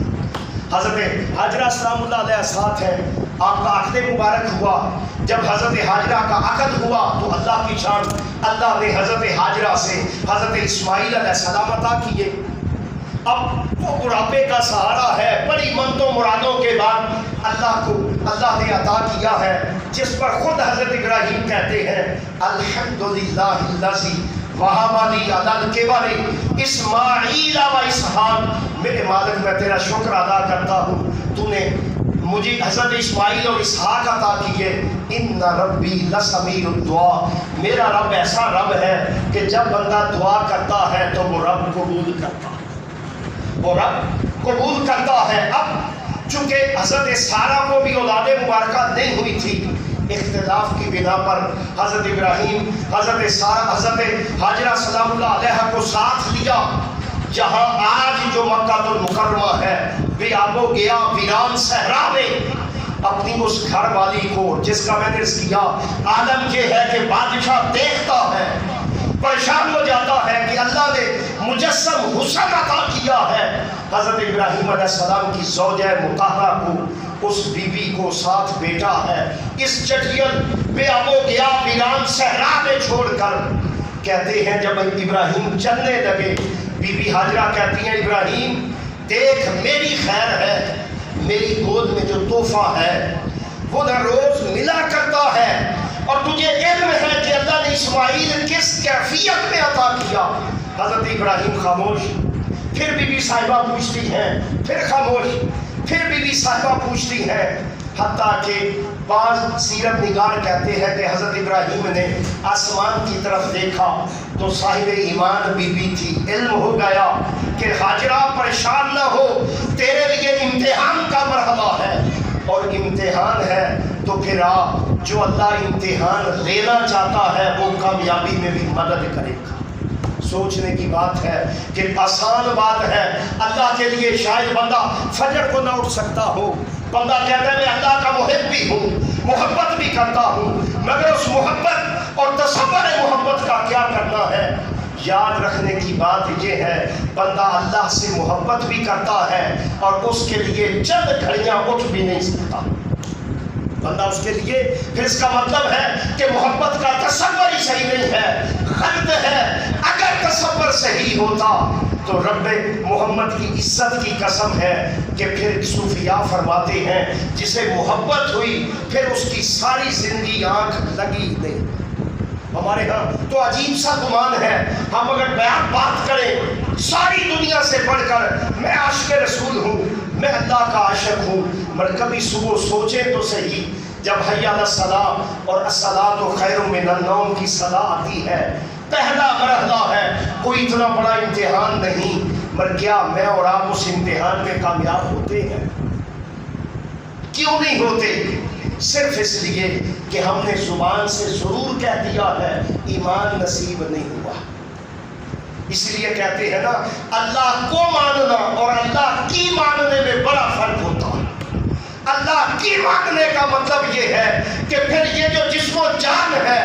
حضرت حاجرہ سلام اللہ علیہ ساتھ ہیں، آپ کا عقد مبارک ہوا، جب حضرت حاجرہ کا عقد ہوا تو اللہ کی شان، اللہ نے حضرت حاجرہ سے حضرت اسماعیل علیہ السلام عطا کیے۔ اب وہ بڑھاپے کا سہارا ہے، بڑی منتوں مرادوں کے بعد اللہ نے عطا کیا ہے، جس پر خود حضرت ابراہیم کہتے ہیں الحمدللہ الذی وہب لی علی الکبر اسماعیل و اسحاق، میرے مالک میں تیرا شکر ادا کرتا ہوں تو نے مجھے حضرت اسماعیل اور اسحاق عطا کیے۔ ان ربی لسمیع الدعاء، میرا رب ایسا رب ہے کہ جب بندہ دعا کرتا ہے تو وہ رب قبول کرتا ہے، وہ رب قبول کرتا ہے۔ اب چونکہ حضرت سارہ کو بھی اولاد مبارکہ نہیں ہوئی تھی، اختلاف کی بنا پر حضرت ابراہیم حضرت حاجرہ سلام اللہ علیہ کو ساتھ لیا، جہاں آج جو مکہ المکرمہ ہے بے آب و گیا ویران صحرا میں، اپنی اس گھر والی کو جس کا میں نے عرض کیا عالم یہ ہے کہ بادشاہ دیکھتا ہے پریشان ہو جاتا ہے کہ اللہ نے مجسم حسن عطا کیا ہے۔ حضرت ابراہیم علیہ السلام کی زوجہ مطہرہ کو، اس بی بی کو ساتھ بیٹا ہے، اس چٹیل بے آب و گیا ویران صحرا میں چھوڑ کر کہتے ہیں جب ابراہیم چلنے لگے، بی بی ہاجرہ کہتی ہیں ابراہیم دیکھ میری خیر ہے، میری گود میں جو تحفہ ہے وہ نہ روز ملا کرتا ہے، اور تجھے علم ہے کہ اللہ نے اسماعیل کس کیفیت میں عطا کیا۔ حضرت ابراہیم خاموش، پھر بی بی صاحبہ پوچھتی ہیں، پھر خاموش، پھر بی بی صاحبہ پوچھتی ہیں، حتیٰ کہ بعض سیرت نگار کہتے ہیں کہ حضرت ابراہیم نے آسمان کی طرف دیکھا تو صاحب ایمان بی بی تھی، علم ہو گیا کہ ہاجرہ پریشان نہ ہو، تیرے لیے امتحان کا مرحلہ ہے، اور امتحان ہے تو پھر جو اللہ امتحان لینا چاہتا ہے وہ کامیابی میں بھی مدد کرے گا۔ سوچنے کی بات ہے کہ آسان بات ہے، اللہ کے لیے شاید بندہ فجر کو نہ اٹھ سکتا ہو، بندہ کہتا ہے میں اللہ کا محب بھی ہوں، محبت بھی کرتا ہوں، مگر اس محبت اور تصور محبت کا کیا کرنا ہے؟ یاد رکھنے کی بات یہ ہے بندہ اللہ سے محبت بھی کرتا ہے اور اس کے لیے چند گھڑیاں اٹھ بھی نہیں سکتا بندہ اس کے لیے، پھر اس کا مطلب ہے کہ محبت کا تصور ہی صحیح نہیں ہے، غلط ہے۔ اگر تصور صحیح ہوتا تو رب محمد کی عزت کی قسم ہے کہ پھر صوفیاء فرماتے ہیں جسے محبت ہوئی پھر اس کی ساری زندگی آنکھ لگی نہیں۔ ہمارے ہاں تو عجیب سا گمان ہے، ہم اگر بیان بات کریں ساری دنیا سے بڑھ کر میں عاشق رسول ہوں، میں اللہ کا عاشق ہوں، مگر کبھی صبح سوچیں تو صحیح جب حی علی الصلاۃ اور الصلاۃ خیر من النوم کی صدا آتی ہے، پہلا مرحلہ ہے، کوئی اتنا بڑا امتحان نہیں، مگر کیا میں اور آپ اس امتحان میں کامیاب ہوتے ہیں؟ کیوں نہیں ہوتے؟ صرف اس لیے کہ ہم نے زبان سے ضرور کہہ دیا ہے ایمان نصیب نہیں ہوا۔ اس لیے کہتے ہیں نا اللہ کو ماننا اور اللہ کی ماننے میں بڑا فرق ہوتا ہے۔ اللہ کی ماننے کا مطلب یہ ہے کہ پھر یہ جو جسم و جان ہے،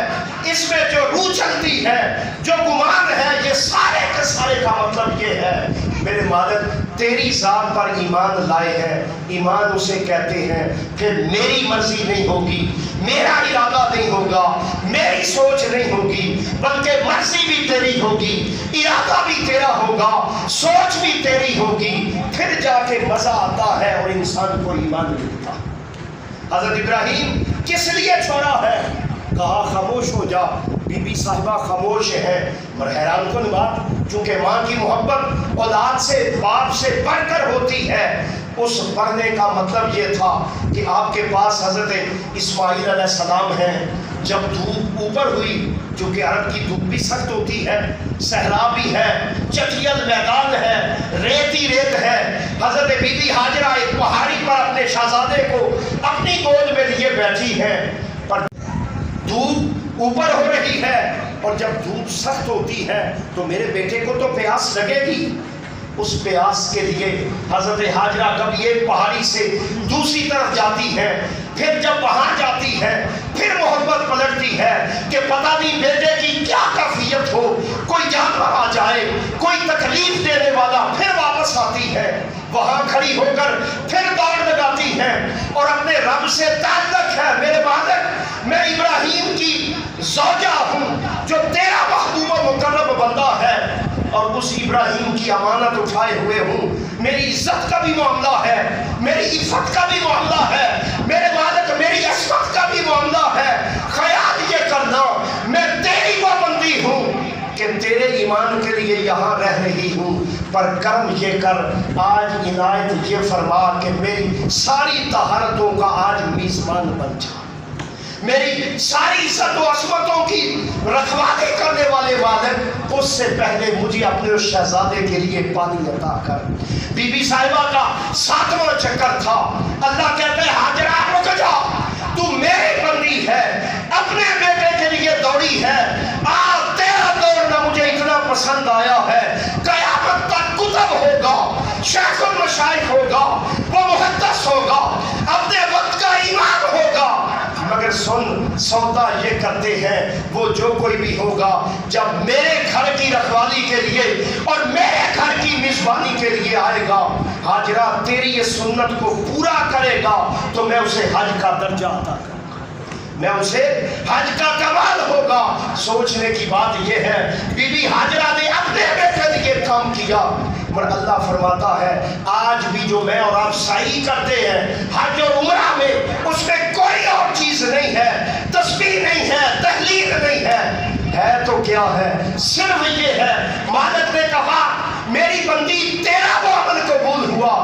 اس میں جو روح چلتی ہے، جو گمان ہے، یہ سارے کے سارے کا مطلب یہ ہے میرے مالک تیری ذات پر ایمان لائے ہیں۔ ایمان اسے کہتے ہیں پھر میری مرضی نہیں ہوگی، میرا ارادہ نہیں ہوگا، میری سوچ نہیں ہوگی، بلکہ مرضی بھی تیری ہوگی، ارادہ بھی تیرا ہوگا، سوچ بھی تیری ہوگی، پھر جا کے مزہ آتا ہے اور انسان کو ایمان ملتا۔ حضرت ابراہیم کس لیے چھوڑا ہے؟ کہا خاموش ہو جا۔ بی بی صاحبہ خاموش ہے، مگر حیران کن بات، چونکہ ماں کی محبت اولاد سے باپ سے بڑھ کر ہوتی ہے، اس پڑھنے کا مطلب یہ تھا کہ آپ کے پاس حضرت اسماعیل علیہ السلام ہیں۔ جب دھوپ اوپر ہوئی، چونکہ عرب کی دھوپ بھی سخت ہوتی ہے، صحرا بھی ہے، چٹیل میدان ہے، ریت ہی ریت ہے، حضرت بی بی ہاجرہ ایک پہاڑی پر اپنے شہزادے کو اپنی گود میں لیے بیٹھی ہیں، پر دھوپ اوپر ہو رہی ہے، اور جب دھوپ سخت ہوتی ہے تو میرے بیٹے کو تو پیاس لگے گی۔ اس پیاس کے لیے حضرت ہاجرہ کبھی ایک پہاڑی سے دوسری طرف جاتی ہے، پھر جب وہاں جاتی ہے پھر محبت پلٹتی ہے کہ پتہ نہیں بیٹے کی کیا کیفیت ہو، کوئی جانور آ جائے، کوئی تکلیف دینے والا، پھر واپس آتی ہے، وہاں کھڑی ہو کر پھر دوڑ لگاتی ہے اور اپنے رب سے تعلق ہے میرے مالک میں ابراہیم کی زوجہ ہوں جو تیرا محبوب و مقرب بندہ ہے، اور اس ابراہیم کی امانت اٹھائے ہوئے ہوں، میری عزت کا بھی معاملہ ہے، میری عفت کا بھی معاملہ ہے، میرے مالک میری عصمت کا بھی معاملہ ہے۔ خیال یہ کرنا میں تیری پابندی ہوں کہ تیرے ایمان کے لیے یہاں رہ رہی ہوں، پر کرم یہ کر آج عنایت یہ فرما کہ میری ساری طہارتوں کا آج میزبان بن جا، میری ساری عزت و عصمتوں کی رکھوالی کرنے والے والد، اس سے پہلے مجھے اپنے اس شہزادے کے لیے پانی عطا کر۔ بی بی صاحبہ کا 7واں چکر تھا، اللہ کہتے ہیں ہاجرہ رک جا، تو میری بندی ہے، اپنے بیٹے کے لیے دوڑی ہے، تیرا دوڑنا مجھے اتنا پسند آیا ہے، قیامت تک کتب ہوگا، شیخ المشائخ ہوگا، وہ محدث ہوگا، اپنے وقت کا امام ہوگا، مگر سن سودا یہ کرتے ہیں وہ جو کوئی بھی ہوگا جب میرے گھر کی رکھوالی کے لیے اور میرے گھر کی میزبانی کے لیے آئے گا، ہاجرہ تیری یہ سنت کو پورا کرے گا تو میں اسے حج کا درجہ عطا کروں گا، میں اسے حج کا کمال ہوگا۔ سوچنے کی بات یہ ہے بی بی ہاجرہ نے اپنے بیٹے لیے کام کیا، مگر اللہ فرماتا ہے آج بھی جو میں اور آپ سعی کرتے ہیں حج اور عمرہ میں، اس میں کوئی اور چیز نہیں ہے، تسبیح نہیں ہے، تحلیل نہیں ہے تو کیا ہے؟ صرف یہ ہے مالک نے کہا میری بندی تیرا وہ عمل قبول ہوا،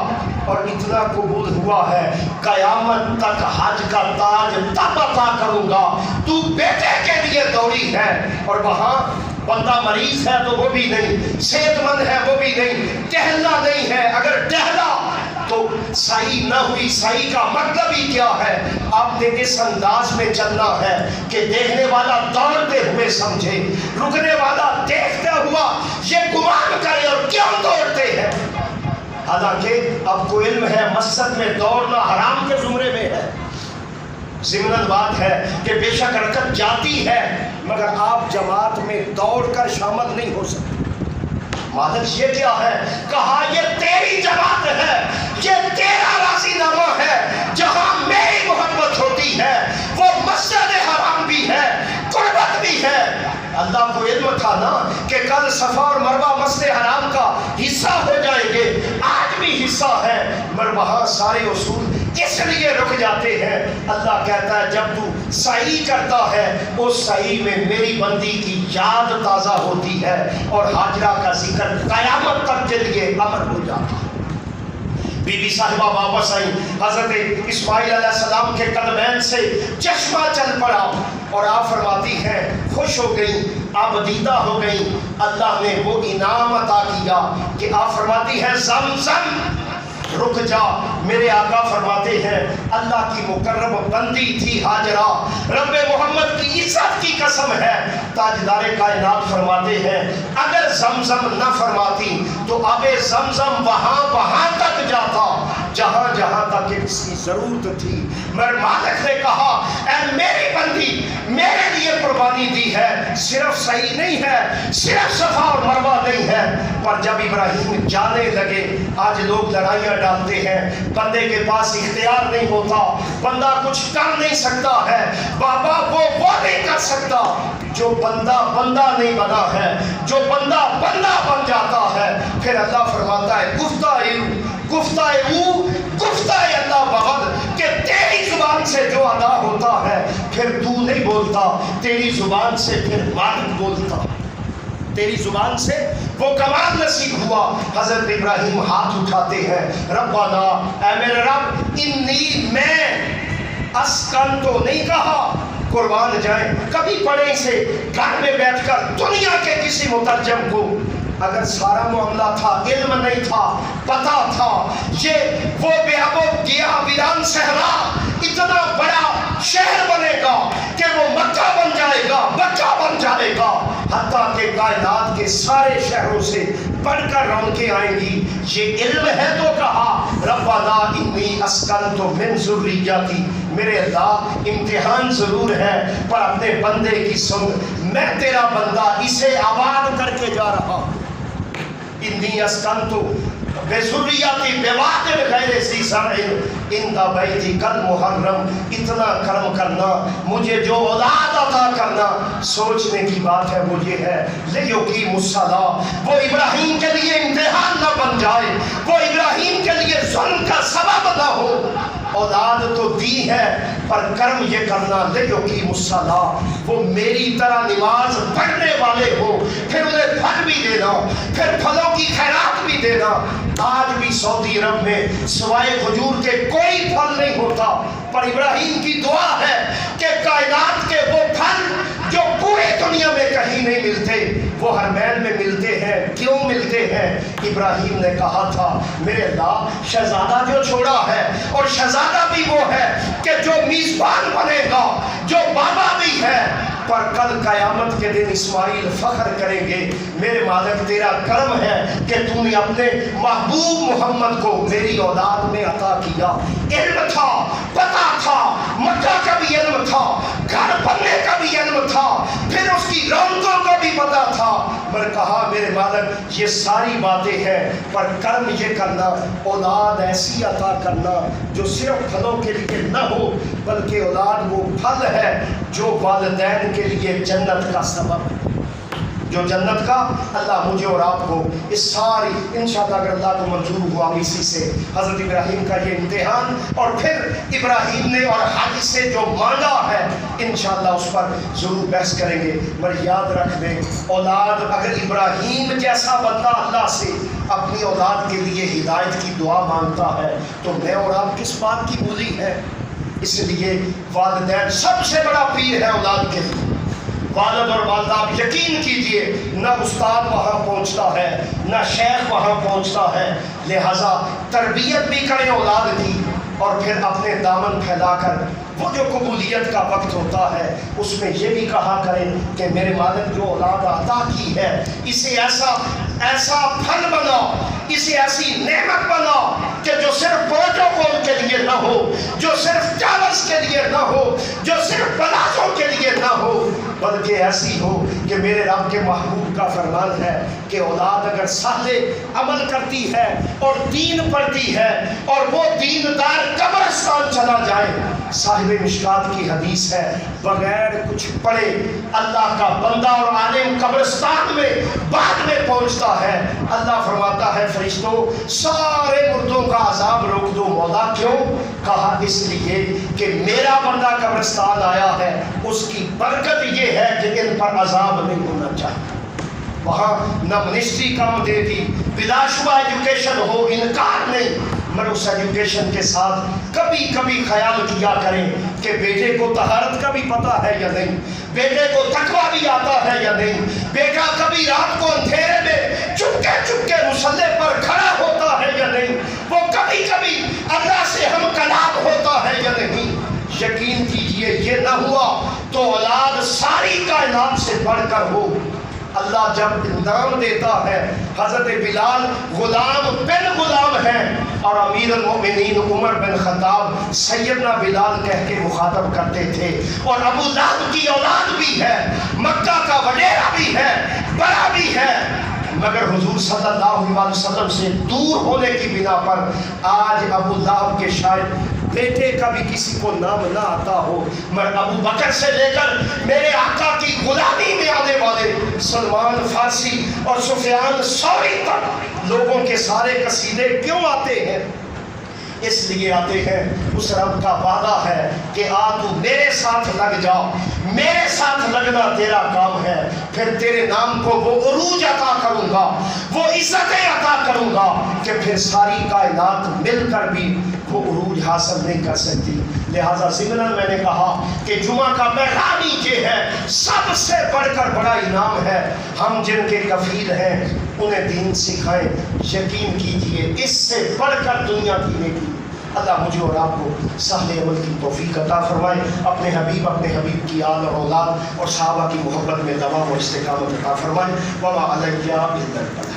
اور اتنا قبول ہوا ہے قیامت تک حج کا تاج تب عطا کروں گا، تو بیٹے کے لیے دوڑی ہے، اور وہاں بندہ مریض ہے تو وہ بھی نہیں، صحت مند ہے وہ بھی نہیں، ٹہلنا نہیں ہے، اگر ٹہلا تو صحیح نہ ہوئی۔ صحیح کا مطلب ہی کیا ہے؟ آپ نے اس انداز میں چلنا ہے کہ دیکھنے والا دوڑتے ہوئے سمجھے، رکنے والا دیکھتا ہوا یہ گمان کرے اور کیوں دوڑتے ہیں۔ حالانکہ اب کو علم ہے مسجد میں دوڑنا حرام کے زمرے میں ہے، ضمناً بات ہے کہ بے شک حرکت جاتی ہے مگر آپ جماعت میں دوڑ کر شامل نہیں ہو سکتے۔ مالک یہ کیا ہے؟ کہا یہ تیری جماعت ہے، یہ تیرا راضی نامہ ہے، جہاں میری محبت ہوتی ہے وہ مسجد حرام بھی ہے، قربت بھی ہے۔ اللہ کو علم تھا نا کہ کل صفا اور مروہ مسجد حرام کا حصہ ہو جائیں گے، آج بھی حصہ ہے، مگر وہاں سارے اصول اس لیے رک جاتے ہیں۔ اللہ کہتا ہے جب تو سعی کرتا ہے اس سعی میں میری بندی کی یاد تازہ ہوتی ہے اور ہاجرہ کا ذکر قیامت تک کے لیے امر ہو جاتا ہے۔ بی بی صاحبہ واپس آئی، حضرت اسماعیل علیہ السلام کے قدمین سے چشمہ چل پڑا اور آپ فرماتی ہیں خوش ہو گئی، آبدیدہ ہو گئی۔ اللہ نے وہ انعام عطا کیا کہ آپ فرماتی ہیں زمزم رک جا۔ میرے آقا فرماتے ہیں اللہ کی مقرب بندی تھی ہاجرہ، رب محمد کی عزت کی قسم ہے، تاجدار کائنات فرماتے ہیں اگر زمزم نہ فرماتی تو آب زمزم وہاں تک جاتا جہاں تک اس کی ضرورت تھی۔ مگر مالک نے کہا اے میری بندی، میرے لیے قربانی دی ہے، صرف صحیح نہیں ہے، صرف صفا اور مروہ نہیں ہے۔ پر جب ابراہیم جانے لگے، آج لوگ لڑائیاں ڈالتے ہیں، بندے کے پاس اختیار نہیں ہوتا، بندہ کچھ کر نہیں سکتا ہے، بابا وہ نہیں کر سکتا جو بندہ نہیں بنا ہے، جو بندہ بن جاتا ہے۔ پھر اللہ فرماتا ہے گفتہ اللہ بغد کہ تیری زبان سے جو ادا ہوتا ہے پھر تو نہیں بولتا، تیری زبان سے پھر مالک بولتا، تیری زبان سے وہ کمال نصیب ہوا۔ حضرت ابراہیم ہاتھ اٹھاتے ہیں، ربنا اے میرے رب انی میں اسکن تو نہیں کہا، قربان جائیں کبھی پڑھیں اسے گھر میں بیٹھ کر دنیا کے کسی مترجم کو، اگر سارا معاملہ تھا، علم نہیں تھا، پتا تھا یہ وہ بے آب و گیا ویران صحرا اتنا بڑا شہر بنے گا کہ وہ مکہ بن جائے گا، بچہ بن جائے گا، حتیٰ کہ کائنات کے سارے شہروں سے بڑھ کر رونقیں آئیں گی۔ یہ علم ہے تو کہا ربنا انی اسکنت من ذریتی، میرے اللہ امتحان ضرور ہے پر اپنے بندے کی سن، میں تیرا بندہ اسے آباد کر کے جا رہا ہوں۔ انی اسکنت بذریتی بواد غیر ذی زرع عند بیتک المحرم، اتنا کرم کرنا، مجھے جو اولاد عطا کرنا، سوچنے کی بات ہے وہ یہ ہے لیقیم الصلاۃ، وہ ابراہیم کے لیے امتحان نہ بن جائے، وہ ابراہیم کے لیے ظلم کا سبب نہ ہو۔ اولاد تو دی ہے پر کرم یہ کرنا لیقیم الصلاۃ، وہ میری طرح نماز پڑھنے والے ہو، پھر انہیں پھل بھی دینا، پھر پھلوں کی خیرات بھی دینا۔ آج بھی سعودی عرب میں سوائے کھجور کے کوئی پھل نہیں ہوتا، پر ابراہیم کی دعا ہے کہ کائنات کے وہ پھل جو پوری دنیا میں کہیں نہیں ملتے وہ حرمین میں ملتے ہیں۔ کیوں ملتے ہیں؟ ابراہیم نے کہا تھا میرے اللہ شہزادہ جو چھوڑا ہے، اور شہزادہ بھی وہ ہے کہ جو میزبان بنے گا، جو بابا بھی ہے، پر کل قیامت کے دن اسماعیل فخر کریں گے میرے مالک تیرا کرم ہے کہ تو نے اپنے محبوب محمد کو میری اولاد میں عطا کیا۔ علم تھا، پتا تھا، مکہ کا بھی علم تھا، گھر بننے کا بھی علم تھا، پھر اس کی رونقوں کا بھی پتا تھا، پر کہا میرے مالک یہ ساری باتیں ہیں پر کرم یہ کرنا، اولاد ایسی عطا کرنا جو صرف پھلوں کے لیے نہ ہو بلکہ اولاد وہ پھل ہے جو والدین کے لیے جنت کا سبب ہے، جو جنت کا۔ اللہ مجھے اور آپ کو اس ساری انشاءاللہ اگر اللہ کو منظور ہوا اسی سے حضرت ابراہیم کا یہ امتحان اور پھر ابراہیم نے اور حج سے جو مانگا ہے انشاءاللہ اس پر ضرور بحث کریں گے۔ مگر یاد رکھ لیں اولاد، اگر ابراہیم جیسا بندہ اللہ سے اپنی اولاد کے لیے ہدایت کی دعا مانگتا ہے تو میں اور آپ کس بات کی بولی ہے؟ اس لیے والدین سب سے بڑا پیر ہے اولاد کے لیے۔ والد اور والدہ آپ یقین کیجئے نہ استاد وہاں پہنچتا ہے نہ شیخ وہاں پہنچتا ہے، لہٰذا تربیت بھی کریں اولاد کی اور پھر اپنے دامن پھیلا کر وہ جو قبولیت کا وقت ہوتا ہے اس میں یہ بھی کہا کریں کہ میرے مالک جو اولاد عطا کی ہے اسے ایسا پھل بنا، اسے ایسی نعمت بنا کہ جو صرف پروٹوکول کے لیے نہ ہو، جو صرف کاغذ کے لیے نہ ہو، جو صرف پلازوں کے لیے نہ ہو، بلکہ ایسی ہو کہ میرے رب کے محبوب کا فرمان ہے کہ اولاد اگر صالح عمل کرتی ہے اور دین پڑھتی ہے اور وہ دیندار قبرستان چلا جائے، صاحب مشکات کی حدیث ہے، بغیر کچھ پڑھے اللہ کا بندہ اور عالم قبرستان میں بعد میں پہنچتا ہے، اللہ فرماتا ہے فرشتوں سارے مردوں کا عذاب روک دو مولا۔ کیوں؟ کہا اس لیے کہ میرا بندہ قبرستان آیا ہے، اس کی برکت یہ ہے کہ ان پر عذاب نہیں ہونا چاہیے۔ وہاں نہ منسٹری کام دے دی، بلا شبہ ایجوکیشن ہو، انکار نہیں، مگر اس ایجوکیشن کے ساتھ کبھی کبھی خیال کیا کریں کہ بیٹے کو طہارت کا بھی پتہ ہے یا نہیں، بیٹے کو تقویٰ بھی آتا ہے یا نہیں، بیٹا کبھی رات کو اندھیرے میں چپکے مصلے پر کھڑا ہوتا ہے یا نہیں، وہ کبھی کبھی اللہ سے ہم کلام ہوتا ہے یا نہیں۔ یقین کیجئے یہ نہ ہوا تو اولاد ساری کائنات سے بڑھ کر ہو۔ اللہ جب انعام دیتا ہے، حضرت بلال غلام بن غلام ہیں اور امیر المؤمنین عمر بن خطاب سیدنا بلال کہہ کے مخاطب کرتے تھے، اور ابو لہب کی اولاد بھی ہے، مکہ کا وڈیرا بھی ہے، بڑا بھی ہے، مگر حضور صلی اللہ علیہ وسلم سے دور ہونے کی بنا پر آج ابو لہب کے شاید بیٹے کا بھی کسی کو نام نہ آتا ہو، مگر ابو بکر سے لے کر میرے آقا کی غلامی میں آنے والے سلمان فارسی اور سفیان ثوری تک لوگوں کے سارے قصیدے کیوں آتے ہیں؟ اس لیے آتے ہیں اس رب کا وعدہ ہے کہ آ تو میرے ساتھ لگ جا، میرے ساتھ لگنا تیرا کام ہے، پھر تیرے نام کو وہ عروج عطا کروں گا، وہ عزتیں عطا کروں گا کہ پھر ساری کائنات مل کر بھی وہ عروج حاصل نہیں کر سکتی۔ لہٰذا ضمناً میں نے کہا کہ جمعہ کا پیغام یہ ہے، سب سے بڑھ کر بڑا انعام ہے، ہم جن کے کفیل ہیں انہیں دین سکھائیں۔ یقین کیجئے اس سے بڑھ کر دنیا کی نیکی اللہ مجھے اور آپ کو سہل عمل کی توفیق عطا فرمائے، اپنے حبیب کی آل اور اولاد اور صحابہ کی محبت میں دوام و استقامت عطا فرمائے۔ وما علیہ الا البلاغ۔